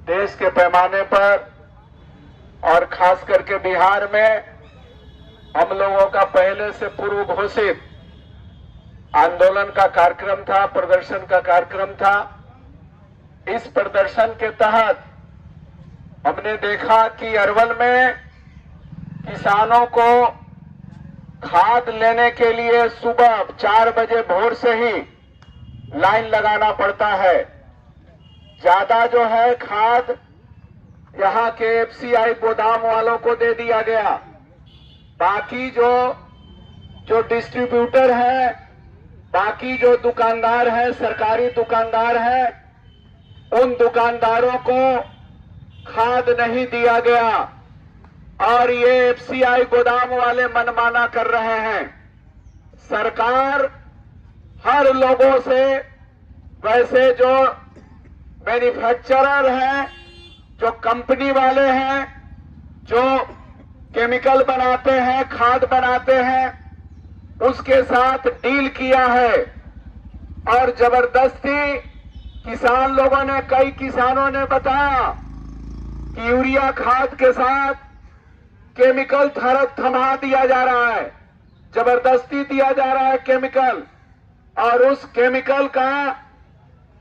देश के पैमाने पर और खास करके बिहार में हम लोगों का पहले से पूर्व घोषित आंदोलन का कार्यक्रम था, प्रदर्शन का कार्यक्रम था। इस प्रदर्शन के तहत हमने देखा कि अरवल में किसानों को खाद लेने के लिए सुबह 4 बजे भोर से ही लाइन लगाना पड़ता है। ज्यादा जो है खाद यहाँ के एफसीआई गोदाम वालों को दे दिया गया। बाकी जो डिस्ट्रीब्यूटर है, बाकी जो दुकानदार है, सरकारी दुकानदार है, उन दुकानदारों को खाद नहीं दिया गया और ये एफसीआई गोदाम वाले मनमाना कर रहे हैं। सरकार हर लोगों से, वैसे जो मैन्युफैक्चरर हैं, जो कंपनी वाले हैं, जो केमिकल बनाते हैं, खाद बनाते हैं, उसके साथ डील किया है और जबरदस्ती किसान लोगों ने, कई किसानों ने बताया कि यूरिया खाद के साथ केमिकल थमा दिया जा रहा है, जबरदस्ती दिया जा रहा है केमिकल, और उस केमिकल का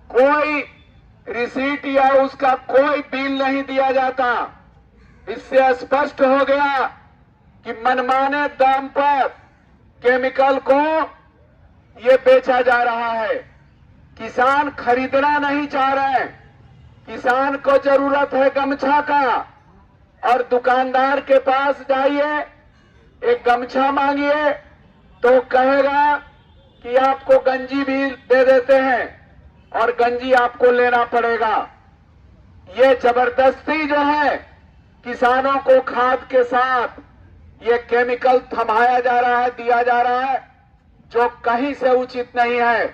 कोई रिसीट या उसका कोई बिल नहीं दिया जाता। इससे स्पष्ट हो गया कि मनमाने दाम पर केमिकल को ये बेचा जा रहा है। किसान खरीदना नहीं चाह रहे हैं। किसान को जरूरत है गमछा का, और दुकानदार के पास जाइए, एक गमछा मांगिए तो कहेगा कि आपको गंजी भी दे देते हैं और गंजी आपको लेना पड़ेगा। ये जबरदस्ती जो है किसानों को खाद के साथ ये केमिकल थमाया जा रहा है, दिया जा रहा है, जो कहीं से उचित नहीं है।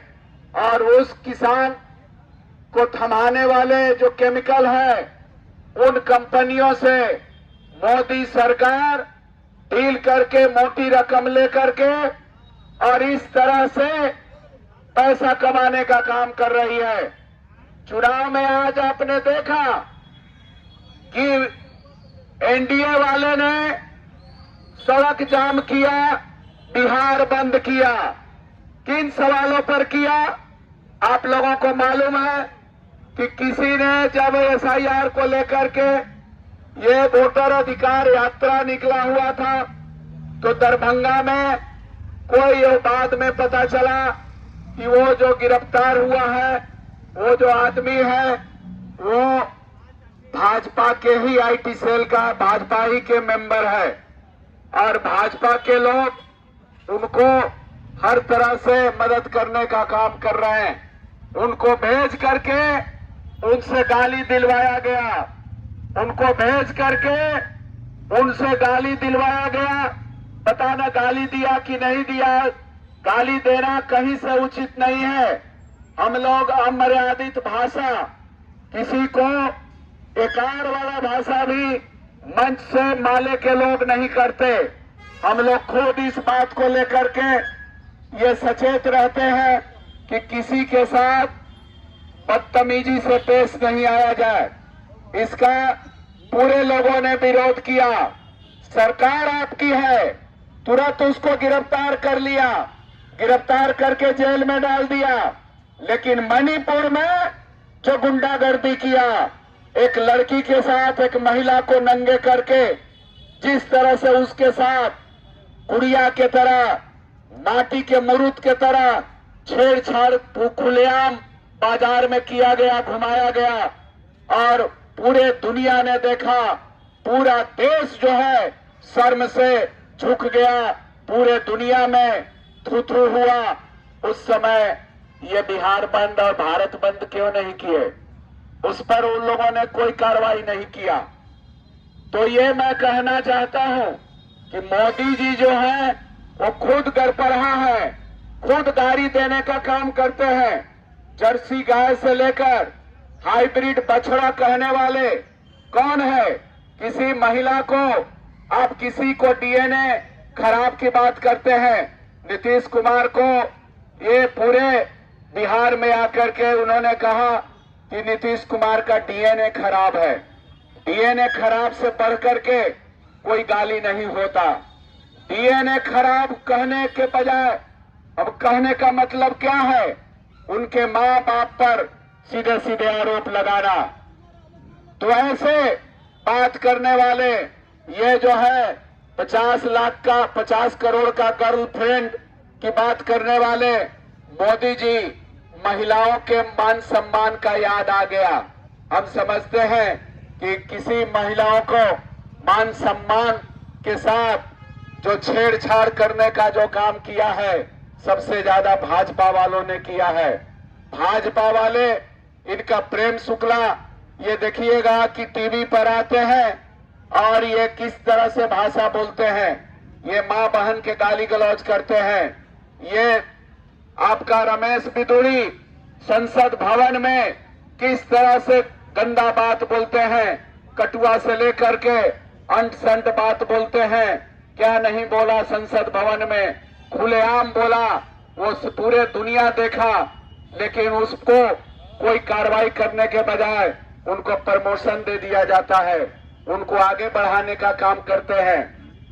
और उस किसान को थमाने वाले जो केमिकल है, उन कंपनियों से मोदी सरकार डील करके, मोटी रकम लेकर के, और इस तरह से पैसा कमाने का काम कर रही है। चुनाव में आज आपने देखा कि एनडीए वाले ने सड़क जाम किया, बिहार बंद किया। किन सवालों पर किया? आप लोगों को मालूम है कि किसी ने जब एसआईआर को लेकर के ये वोटर अधिकार यात्रा निकला हुआ था, तो दरभंगा में कोई बाद में पता चला कि वो जो गिरफ्तार हुआ है, वो जो आदमी है, वो भाजपा के ही आईटी सेल का, भाजपा ही के मेंबर है, और भाजपा के लोग उनको हर तरह से मदद करने का काम कर रहे हैं। उनको भेज करके उनसे गाली दिलवाया गया, उनको भेज करके उनसे गाली दिलवाया गया। पता न गाली दिया कि नहीं दिया। गाली देना कहीं से उचित नहीं है। हम लोग अमर्यादित भाषा, किसी को एकार वाला भाषा भी मंच से माले के लोग नहीं करते। हम लोग खुद इस बात को लेकर के ये सचेत रहते हैं कि किसी के साथ बदतमीजी से पेश नहीं आया जाए। इसका पूरे लोगों ने विरोध किया। सरकार आपकी है, तुरंत उसको गिरफ्तार कर लिया, गिरफ्तार करके जेल में डाल दिया। लेकिन मणिपुर में जो गुंडागर्दी किया, एक लड़की के साथ एक महिला को नंगे करके जिस तरह से उसके साथ गुड़िया के तरह, माटी के मुरुत के तरह छेड़छाड़ खुलेआम बाजार में किया गया, घुमाया गया, और पूरे दुनिया ने देखा। पूरा देश जो है शर्म से झुक गया, पूरे दुनिया में थू-थू हुआ। उस समय ये बिहार बंद और भारत बंद क्यों नहीं किए? उस पर उन लोगों ने कोई कार्रवाई नहीं किया। तो ये मैं कहना चाहता हूं कि मोदी जी जो है वो खुद गरपरहा है, खुद गाड़ी देने का काम करते हैं। जर्सी गाय से लेकर हाइब्रिड बछड़ा कहने वाले कौन है? किसी महिला को, आप किसी को डीएनए खराब की बात करते हैं। नीतीश कुमार को ये पूरे बिहार में आकर के उन्होंने कहा कि नीतीश कुमार का डीएनए खराब है। डीएनए खराब से बढ़ करके कोई गाली नहीं होता। डीएनए खराब कहने के बजाय अब कहने का मतलब क्या है, उनके माँ बाप पर सीधे सीधे आरोप लगाना। तो ऐसे बात करने वाले, ये जो है 50 करोड़ का गर्लफ्रेंड की बात करने वाले मोदी जी, महिलाओं के मान सम्मान का याद आ गया। हम समझते हैं कि किसी महिलाओं को मान सम्मान के साथ जो छेड़छाड़ करने का जो काम किया है, सबसे ज्यादा भाजपा वालों ने किया है। भाजपा वाले, इनका प्रेम शुक्ला, ये देखिएगा कि टीवी पर आते हैं और ये किस तरह से भाषा बोलते हैं। ये माँ बहन के गाली गलौज करते हैं। ये आपका रमेश बिदुड़ी संसद भवन में किस तरह से गंदा बात बोलते हैं, कटुआ से लेकर के अंट संट बात बोलते हैं। क्या नहीं बोला संसद भवन में, खुलेआम बोला, वो पूरे दुनिया देखा, लेकिन उसको कोई कार्रवाई करने के बजाय उनको प्रमोशन दे दिया जाता है, उनको आगे बढ़ाने का काम करते हैं।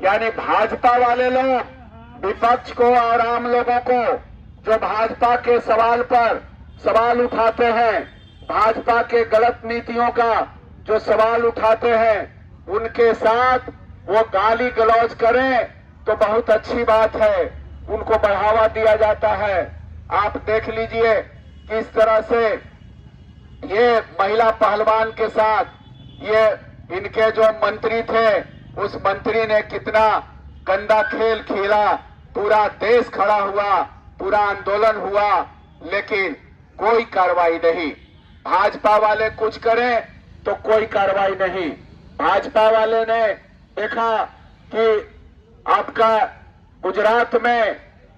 यानी भाजपा वाले लोग विपक्ष को और आम लोगों को जो भाजपा के सवाल पर सवाल उठाते हैं, भाजपा के गलत नीतियों का जो सवाल उठाते हैं, उनके साथ वो गाली गलौज करें तो बहुत अच्छी बात है, उनको बढ़ावा दिया जाता है। आप देख लीजिए किस तरह से ये महिला पहलवान के साथ ये इनके जो मंत्री थे, उस मंत्री ने कितना गंदा खेल खेला। पूरा देश खड़ा हुआ, पूरा आंदोलन हुआ, लेकिन कोई कार्रवाई नहीं। भाजपा वाले कुछ करें तो कोई कार्रवाई नहीं। भाजपा वाले ने देखा कि आपका गुजरात में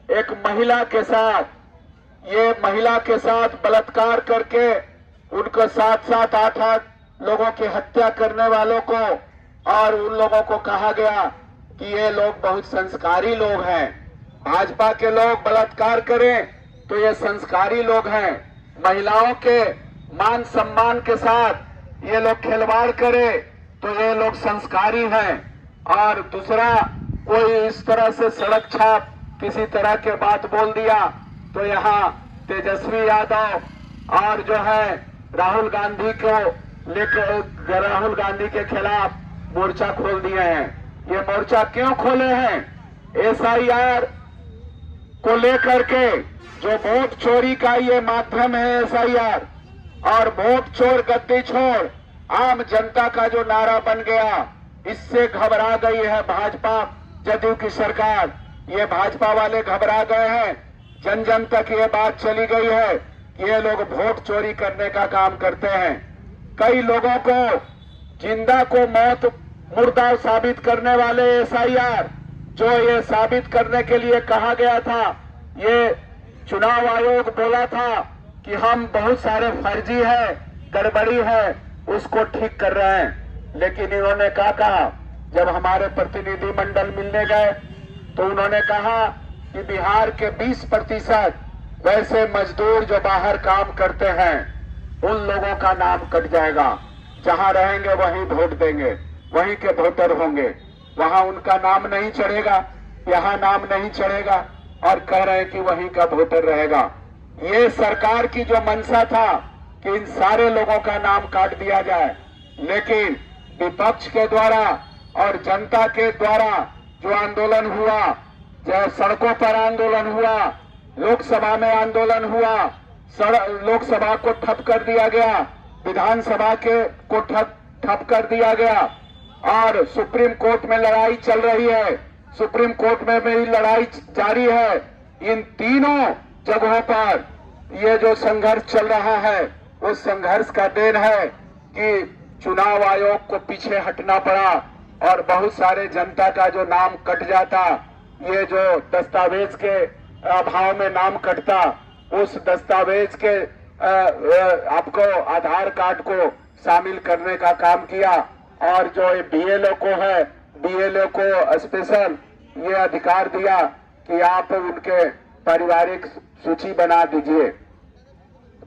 एक महिला के साथ बलात्कार करके उनको 7-8 लोगों की हत्या करने वालों को, और उन लोगों को कहा गया कि ये लोग बहुत संस्कारी लोग हैं। भाजपा के लोग बलात्कार करें तो ये संस्कारी लोग हैं। महिलाओं के मान सम्मान के साथ ये लोग खिलवाड़ करें तो ये लोग संस्कारी हैं। और दूसरा, कोई इस तरह से सड़क छाप किसी तरह के बात बोल दिया तो यहाँ तेजस्वी यादव और जो है राहुल गांधी के खिलाफ मोर्चा खोल दिए हैं। ये मोर्चा क्यों खोले हैं? एसआईआर को लेकर के, जो वोट चोरी का ये माध्यम है एसआईआर, और वोट चोर गद्दी छोड़ आम जनता का जो नारा बन गया, इससे घबरा गई है भाजपा जदयू की सरकार। ये भाजपा वाले घबरा गए हैं। जन जन तक ये बात चली गई है कि ये लोग वोट चोरी करने का काम करते हैं। कई लोगों को जिंदा को मौत मुर्दा साबित करने वाले एसआईआर, जो ये साबित करने के लिए कहा गया था, ये चुनाव आयोग बोला था कि हम बहुत सारे फर्जी है, गड़बड़ी है, उसको ठीक कर रहे हैं। लेकिन इन्होंने क्या कहा, जब हमारे प्रतिनिधि मंडल मिलने गए तो उन्होंने कहा कि बिहार के 20% वैसे मजदूर जो बाहर काम करते हैं, उन लोगों का नाम कट जाएगा। जहां रहेंगे वहीं वोट देंगे, वहीं के वोटर होंगे, वहां उनका नाम नहीं चढ़ेगा, यहाँ नाम नहीं चढ़ेगा, और कह रहे हैं कि वहीं का वोटर रहेगा। ये सरकार की जो मंशा था कि इन सारे लोगों का नाम काट दिया जाए, लेकिन विपक्ष के द्वारा और जनता के द्वारा जो आंदोलन हुआ, जो सड़कों पर आंदोलन हुआ, लोकसभा में आंदोलन हुआ, लोकसभा को ठप कर दिया गया, विधानसभा को ठप कर दिया गया, और सुप्रीम कोर्ट में लड़ाई चल रही है, सुप्रीम कोर्ट में भी लड़ाई जारी है। इन तीनों जगहों पर ये जो संघर्ष चल रहा है, उस संघर्ष का देन है कि चुनाव आयोग को पीछे हटना पड़ा और बहुत सारे जनता का जो नाम कट जाता, ये जो दस्तावेज के अभाव में नाम कटता, उस दस्तावेज के आपको आधार कार्ड को शामिल करने का काम किया। और जो बीएलओ को है, बीएलओ को स्पेशल ये अधिकार दिया कि आप उनके पारिवारिक सूची बना दीजिए।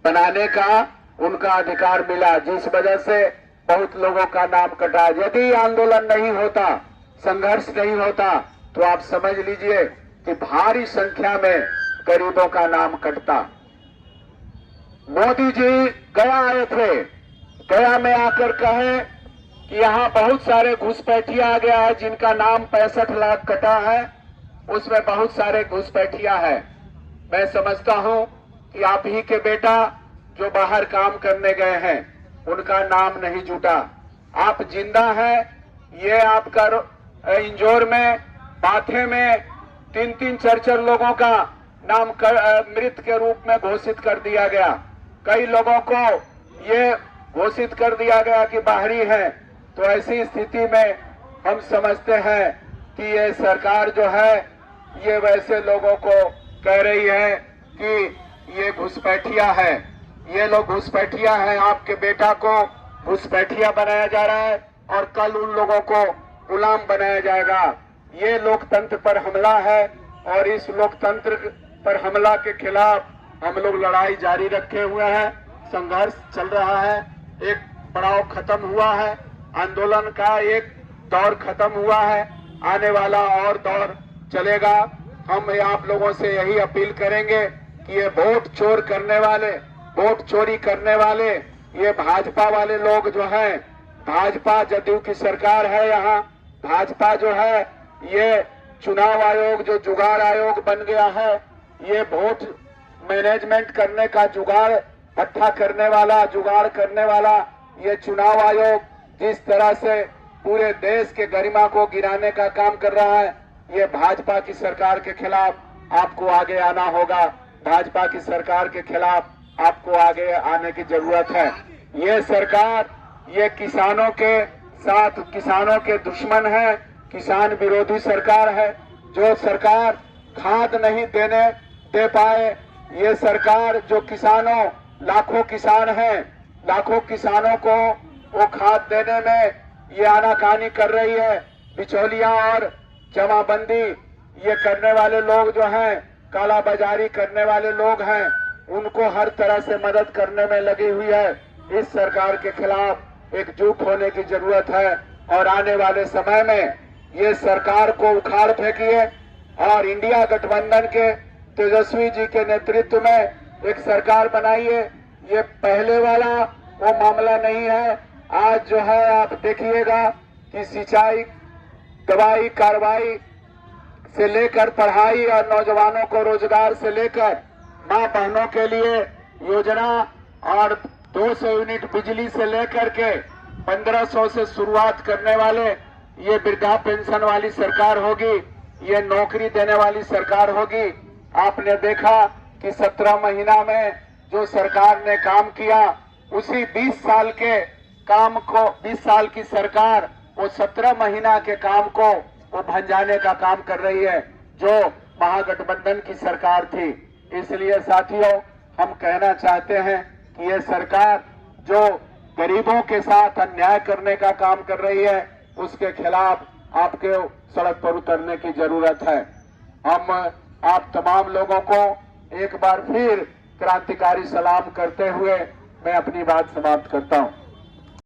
बनाने का उनका अधिकार मिला, जिस वजह से बहुत लोगों का नाम कटा। यदि आंदोलन नहीं होता, संघर्ष नहीं होता, तो आप समझ लीजिए कि भारी संख्या में गरीबों का नाम कटता। मोदी जी गया आए थे, गया में आकर कहे कि यहाँ बहुत सारे घुसपैठिया आ गया है, जिनका नाम 65 लाख कटा है, उसमें बहुत सारे घुसपैठिया है। मैं समझता हूँ कि आप ही के बेटा जो बाहर काम करने गए हैं, उनका नाम नहीं जुटा। आप जिंदा हैं, ये आपका इंजोर में, बाथे में 3-3, 4-4 लोगों का नाम मृत के रूप में घोषित कर दिया गया। कई लोगों को ये घोषित कर दिया गया कि बाहरी है। तो ऐसी स्थिति में हम समझते हैं कि ये सरकार जो है, ये वैसे लोगों को कह रही है कि ये घुसपैठिया है, ये लोग घुसपैठिया हैं। आपके बेटा को घुसपैठिया बनाया जा रहा है और कल उन लोगों को गुलाम बनाया जाएगा। ये लोकतंत्र पर हमला है और इस लोकतंत्र पर हमला के खिलाफ हम लोग लड़ाई जारी रखे हुए हैं। संघर्ष चल रहा है, एक पड़ाव खत्म हुआ है, आंदोलन का एक दौर खत्म हुआ है, आने वाला और दौर चलेगा। हम आप लोगों से यही अपील करेंगे कि ये वोट चोर करने वाले, वोट चोरी करने वाले, ये भाजपा वाले लोग जो हैं, भाजपा जदयू की सरकार है यहाँ, भाजपा जो है ये चुनाव आयोग जो जुगाड़ आयोग बन गया है, ये वोट मैनेजमेंट करने का जुगाड़ इकट्ठा करने वाला, जुगाड़ करने वाला ये चुनाव आयोग जिस तरह से पूरे देश के गरिमा को गिराने का काम कर रहा है, ये भाजपा की सरकार के खिलाफ आपको आगे आना होगा। भाजपा की सरकार के खिलाफ आपको आगे आने की जरूरत है। ये सरकार ये किसानों के साथ, किसानों के दुश्मन है, किसान विरोधी सरकार है। जो सरकार खाद नहीं दे पाए, ये सरकार जो किसानों, लाखों किसान हैं, लाखों किसानों को वो खाद देने में ये आनाकानी कर रही है। बिचौलिया और जमाबंदी ये करने वाले लोग जो हैं, काला बाजारी करने वाले लोग हैं, उनको हर तरह से मदद करने में लगी हुई है। इस सरकार के खिलाफ एकजुट होने की जरूरत है और आने वाले समय में ये सरकार को उखाड़ फेंकिए और इंडिया गठबंधन के तेजस्वी जी के नेतृत्व में एक सरकार बनाइए। ये पहले वाला वो मामला नहीं है। आज जो है आप देखिएगा कि सिंचाई, दवाई, कार्रवाई से लेकर पढ़ाई और नौजवानों को रोजगार से लेकर मां बहनों के लिए योजना और 200 यूनिट बिजली से लेकर के 1500 से शुरुआत करने वाले ये वृद्धा पेंशन वाली सरकार होगी, ये नौकरी देने वाली सरकार होगी। आपने देखा कि 17 महीना में जो सरकार ने काम किया, उसी 20 साल के काम को, 20 साल की सरकार वो 17 महीना के काम को वो भंजाने का काम कर रही है, जो महागठबंधन की सरकार थी। इसलिए साथियों, हम कहना चाहते हैं कि ये सरकार जो गरीबों के साथ अन्याय करने का काम कर रही है, उसके खिलाफ आपके सड़क पर उतरने की जरूरत है। हम आप तमाम लोगों को एक बार फिर क्रांतिकारी सलाम करते हुए मैं अपनी बात समाप्त करता हूं।